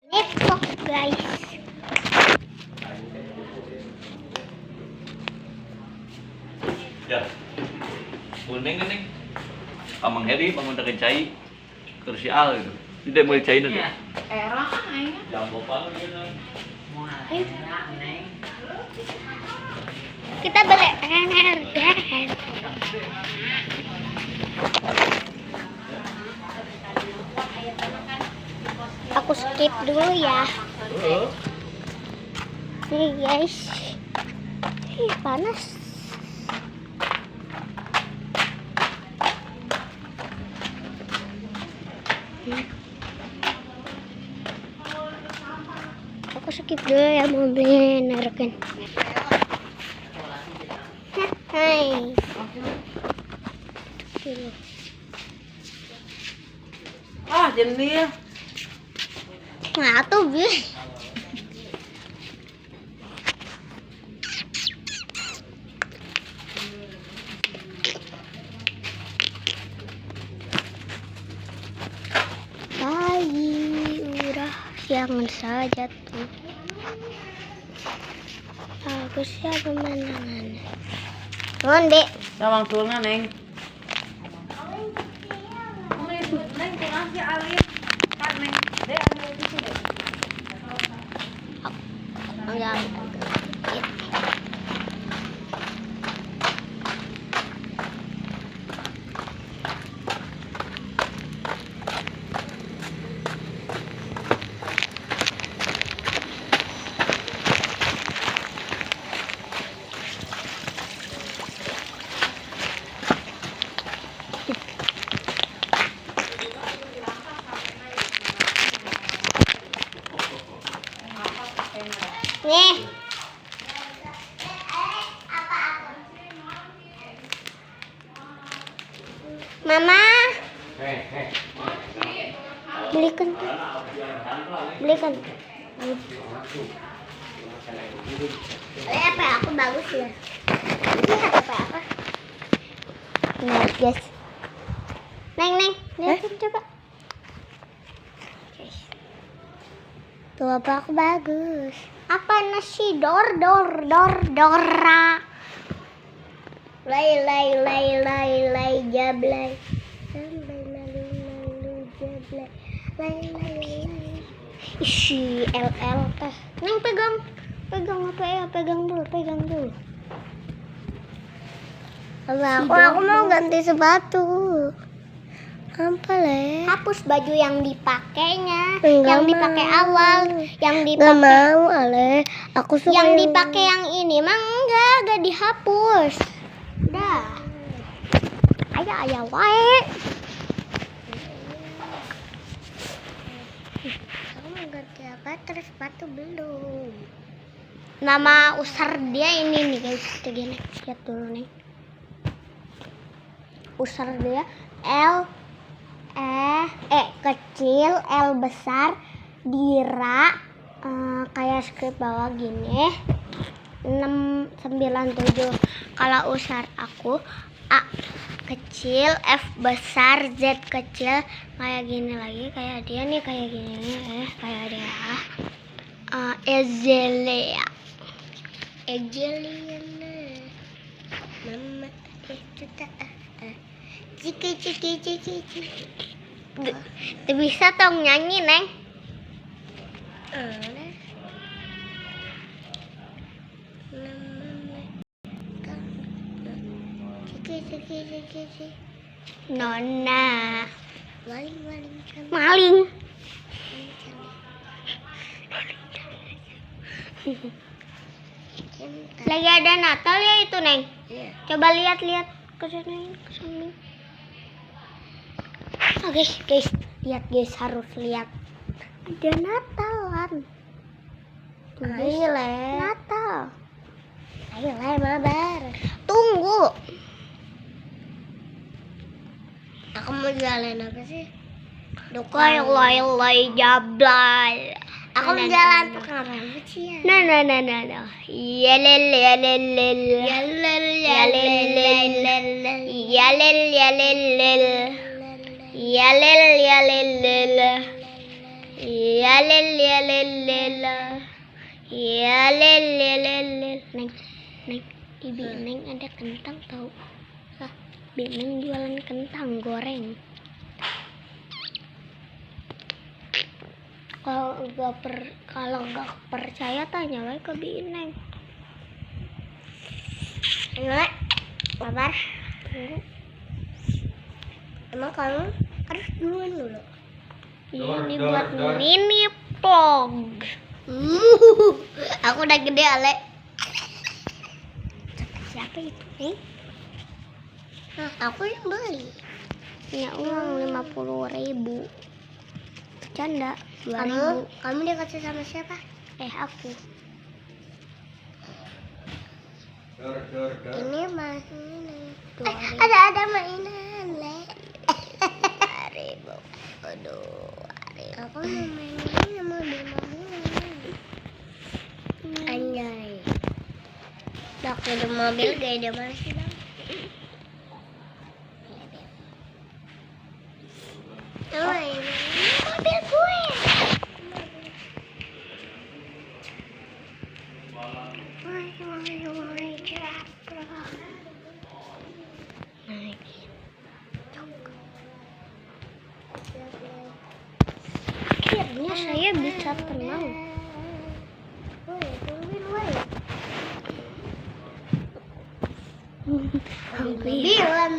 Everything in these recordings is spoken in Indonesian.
Nepok guys. Ya, kuning nih. Amang Heri bangun dari cai kursi al gitu. Tidak mau cai itu. Era aing. Jambo pala gitu. Kita beli energen. Aku skip dulu ya. Nih guys. Ih, panas. Aku skip dulu ya, mau beli energen. Hai. Ah, jenis. Nah, tuh beli. Pagi udah siangan saja tuh. Aku siap pemandangan. Nuhun, Dek. Lawang tulna, Neng. Neng, kurang si Alif. Kan, Neng. Dek, ambil di sini. Enggak. Nih. Mama. Belikan. Belikan. Apa aku bagus ya? Lihat apa apa? Lihat guys. Neng, lihatin coba. Tuh apa aku bagus? Apa nasi dora? Lay jablay. Sampai malu jablay. Lay. Isi LL teh. Neng pegang apa ya? Pegang dulu. Aku mau ganti sepatu. Apa le? Hapus baju yang dipakainya, yang dipakai awal, yang dipakai. Gak mau ale, aku suka yang dipakai yang ini mah enggak dihapus. Dah. Ayah wae. Kamu mau ganti apa? Terus sepatu belum. Nama usar dia ini nih guys, begini. Lihat dulu nih. Usar dia kecil, L besar, Dira, kayak skrip bawah gini, 697. Kalau usar aku A kecil, F besar, Z kecil, kayak gini lagi, kayak dia nih, kayak gini, kayak dia, Ezelia, mama itu tak. Ciki. Tuh bisa tong nyanyi, Neng. Ciki. Nona. Maling. Lagi ada Natal ya itu, Neng? Iya. Coba lihat ke sana, ke samping. Oke, guys, lihat guys, harus lihat. Ada Natalan. Ayo, Natal. Ayo, mabar. Tunggu. Aku mau jalan apa sih? Lay jablay. Aku mau jalan tukang rambut sih ya. Nah. Ya lel ya lel lel. Ya lel ya lel lel. Neng, di Neng ada kentang tahu? Hah, Neng jualan kentang goreng. Kalau nggak percaya tanya lagi ke Neng. Ayo Lek, kabar? Emang kamu harus duluan dulu. Ini buat mini vlog. Aku udah gede Ale. Siapa itu? Nah, aku yang beli. Punya uang 50.000. Bercanda 2.000. Kamu dikasih sama siapa? Aku. Ini mainan. Ada mainan, Le. 2.000. Aduh. Aku mau main ini mau di mobil. Anjay. Udah ada mobil gak ada masih bang. Oh ini mobil gue. Akhirnya saya bisa tenang. Bilang,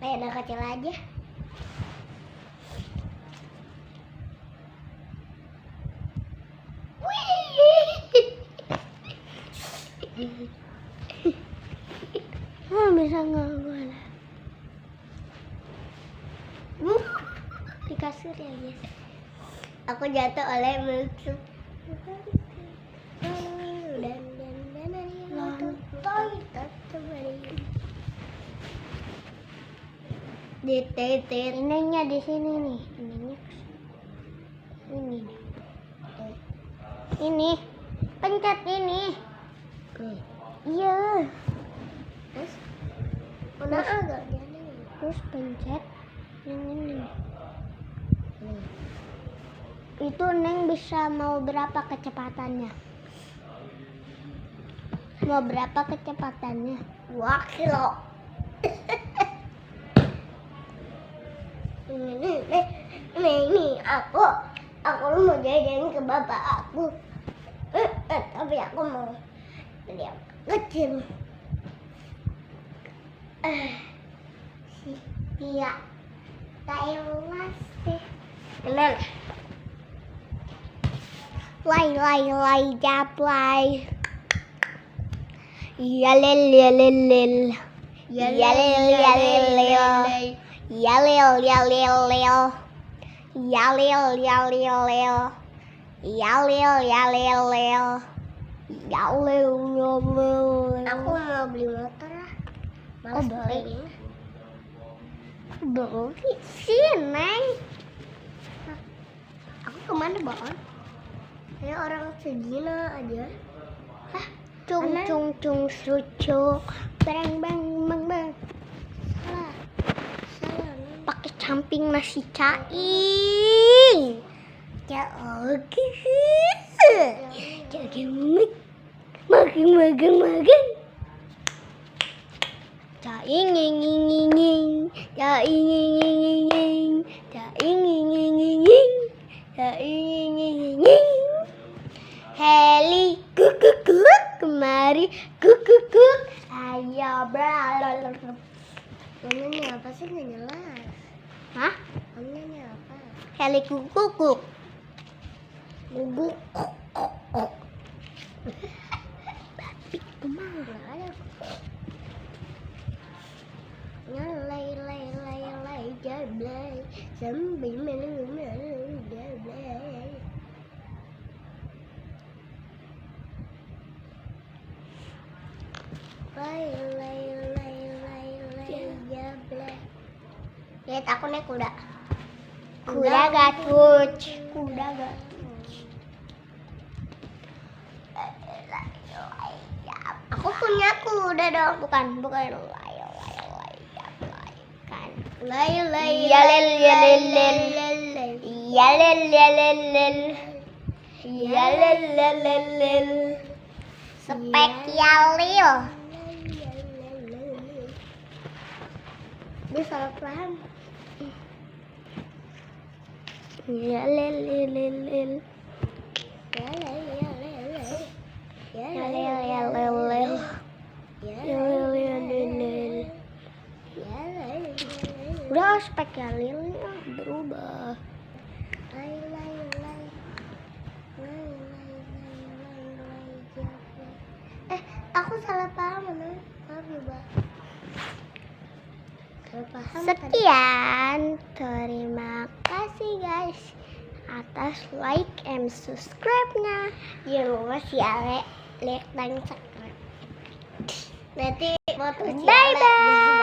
kayak anak kecil aja. Bisa nggak gue lah. Di kasur ya guys. Aku jatuh oleh musuh. Ditetet. Ininya di sini nih. Ininya ini. Ini. Pencet ini. Iya. Terus udah agak jadi. Terus pencet yang ini. Itu Neng bisa mau berapa kecepatannya? Mau berapa kecepatannya? 2 kilo. Ini aku mau jajan ke bapak aku. Tapi aku mau beli yang kecil. Iya. Thailand sih. Kenal? Lay japlay. Ya lel ya lel lel. Ya lel ya lel lel. Ya lel ya lel lel. Ya lel ya lel lel. Ya lel ya lel lel. Ya lel ya lel. Aku mau beli motor lah. Malas beli. Beli sih Neng. Aku kemana Bang? Kayak orang segina aja. Hah? Cung sucuk. Bang. Salah. Pakai camping nasi caing. Ya oke. Jadi makan. Caing. Heli kuk kemari kuk ayo bral. Namanya apa sih nggak jelas? Hah? Namanya apa? Heli kuk guguk. Babi kemana? Lay jablay sambil menunggu jablay. Lay jablay. Lihat aku naik kuda. Kuda Gatruc. Aku punyaku udah dong. Bukan. Spesialil. Dia salah paham. Udah spesialilnya berubah. Aku salah paham, maaf ya, Mbak. Sekian, terima kasih guys atas like and subscribe-nya. Jangan lupa share, like dan subscribe. Nanti foto bye bye.